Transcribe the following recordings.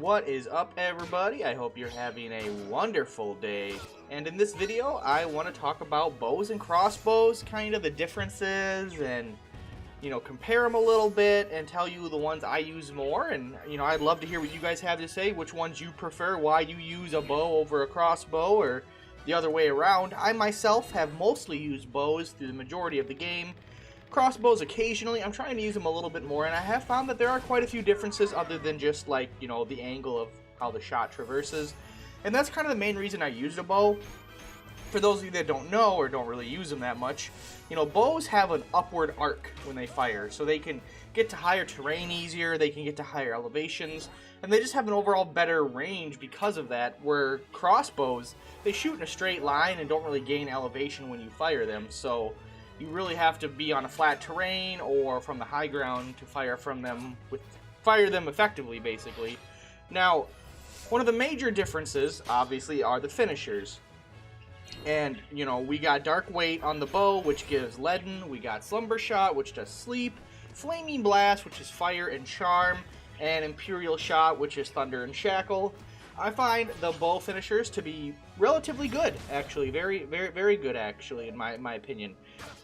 What is up, everybody? I hope you're having a wonderful day. And in this video, I want to talk about bows and crossbows, kind of the differences, and compare them a little bit and tell you the ones I use more. And I'd love to hear what you guys have to say, which ones you prefer, why you use a bow over a crossbow, or the other way around. I myself have mostly used bows through the majority of the game. Crossbows occasionally. I'm trying to use them a little bit more, and I have found that there are quite a few differences other than just like, the angle of how the shot traverses. And that's kind of the main reason I used a bow. For those of you that don't know or don't really use them that much, bows have an upward arc when they fire, so they can get to higher terrain easier, they can get to higher elevations, and they just have an overall better range because of that, where crossbows, they shoot in a straight line and don't really gain elevation when you fire them, so you really have to be on a flat terrain or from the high ground to fire them effectively, basically. Now, one of the major differences, obviously, are the finishers. And, we got Dark Weight on the bow, which gives Leaden. We got Slumber Shot, which does Sleep. Flaming Blast, which is Fire and Charm. And Imperial Shot, which is Thunder and Shackle. I find the bow finishers to be relatively good, actually. Very, very, very good, actually, in my opinion.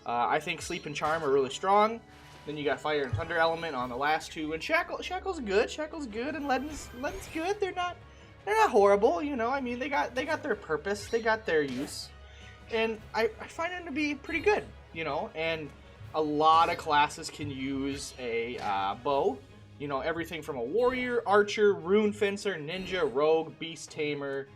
I think Sleep and Charm are really strong. Then you got Fire and Thunder element on the last two. And Shackle's good. Shackle's good, and Leaden's good. They're not horrible, I mean, they got their purpose, they got their use, and I find them to be pretty good, and a lot of classes can use a bow, everything from a warrior, archer, rune fencer, ninja, rogue, beast tamer,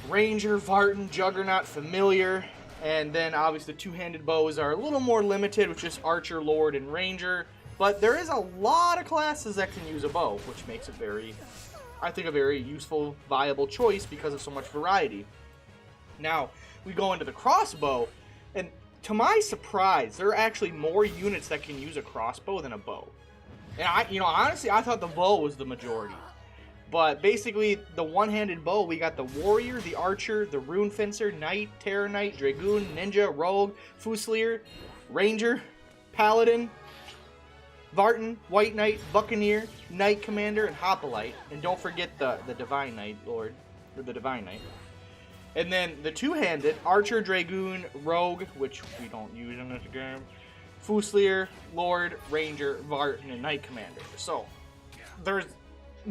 ranger, Vartan, juggernaut, familiar, and then obviously the two-handed bows are a little more limited with just archer, lord, and ranger, but there is a lot of classes that can use a bow, which makes it I think a very useful, viable choice because of so much variety. Now, we go into the crossbow, and to my surprise, there are actually more units that can use a crossbow than a bow. And honestly, I thought the bow was the majority. But basically, the one-handed bow, we got the warrior, the archer, the rune fencer, knight, terror knight, dragoon, ninja, rogue, fusilier, ranger, paladin, Vartan, White Knight, Buccaneer, Knight Commander, and Hoplite. And don't forget the Divine Knight Lord, or the Divine Knight. And then the two-handed, Archer, Dragoon, Rogue, which we don't use in this game, Fusilier, Lord, Ranger, Vartan, and Knight Commander. So, there's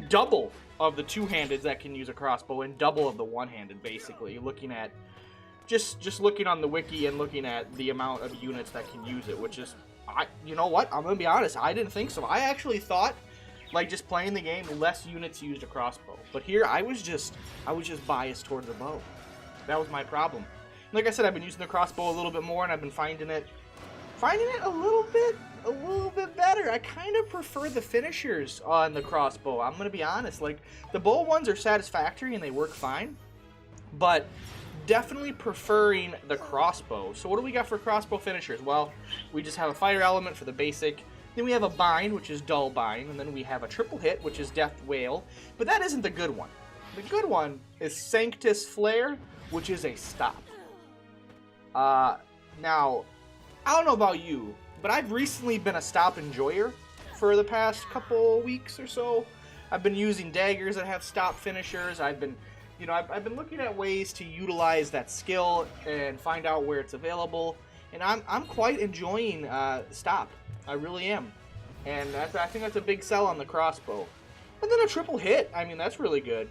double of the two-handeds that can use a crossbow, and double of the one-handed, basically. Looking at, just looking on the wiki and looking at the amount of units that can use it, which is, you know what? I'm going to be honest. I didn't think so. I actually thought, like, just playing the game, less units used a crossbow. But here, I was just biased toward the bow. That was my problem. Like I said, I've been using the crossbow a little bit more, and I've been finding it a little bit better. I kind of prefer the finishers on the crossbow. I'm going to be honest. Like, the bow ones are satisfactory, and they work fine. But definitely preferring the crossbow. So what do we got for crossbow finishers? Well, we just have a fire element for the basic. Then we have a bind, which is dull bind. And then we have a triple hit, which is death wail. But that isn't the good one. The good one is Sanctus Flare, which is a stop. Now, I don't know about you, but I've recently been a stop enjoyer for the past couple weeks or so. I've been using daggers that have stop finishers. I've been looking at ways to utilize that skill and find out where it's available, and I'm quite enjoying stop. I really am, and I think that's a big sell on the crossbow. And then a triple hit. I mean, that's really good.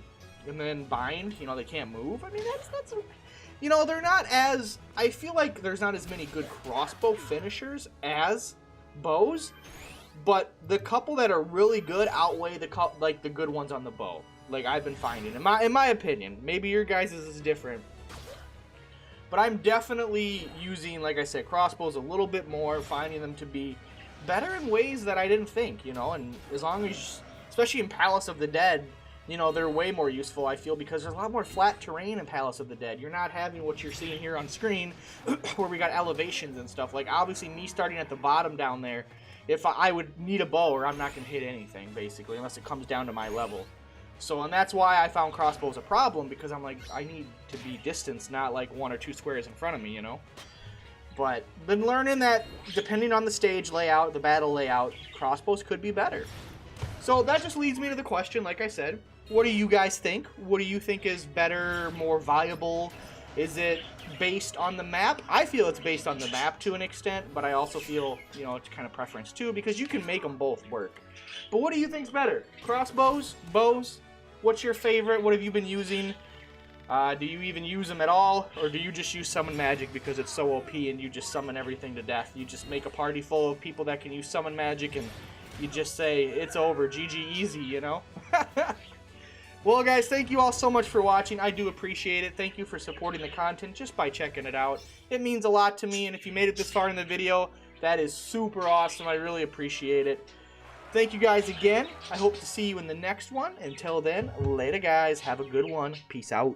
And then bind. They can't move. I mean, that's they're not as. I feel like there's not as many good crossbow finishers as bows, but the couple that are really good outweigh the good ones on the bow. Like I've been finding, in my opinion. Maybe your guys' is different. But I'm definitely using, like I said, crossbows a little bit more, finding them to be better in ways that I didn't think, and as long as, especially in Palace of the Dead, they're way more useful, I feel, because there's a lot more flat terrain in Palace of the Dead. You're not having what you're seeing here on screen, where we got elevations and stuff. Like, obviously, me starting at the bottom down there, if I would need a bow, or I'm not going to hit anything, basically, unless it comes down to my level. So, and that's why I found crossbows a problem, because I'm like, I need to be distanced, not like 1 or 2 squares in front of me, But been learning that depending on the stage layout, the battle layout, crossbows could be better. So that just leads me to the question, like I said, what do you guys think? What do you think is better, more viable? Is it based on the map? I feel it's based on the map to an extent, but I also feel, you know, it's kind of preference too, because you can make them both work. But what do you think's better? Crossbows? Bows? What's your favorite? What have you been using? Do you even use them at all? Or do you just use summon magic because it's so OP and you just summon everything to death? You just make a party full of people that can use summon magic and you just say, it's over, GG easy, you know? Well, guys, thank you all so much for watching. I do appreciate it. Thank you for supporting the content just by checking it out. It means a lot to me, and if you made it this far in the video, that is super awesome. I really appreciate it. Thank you guys again. I hope to see you in the next one. Until then, later, guys. Have a good one. Peace out.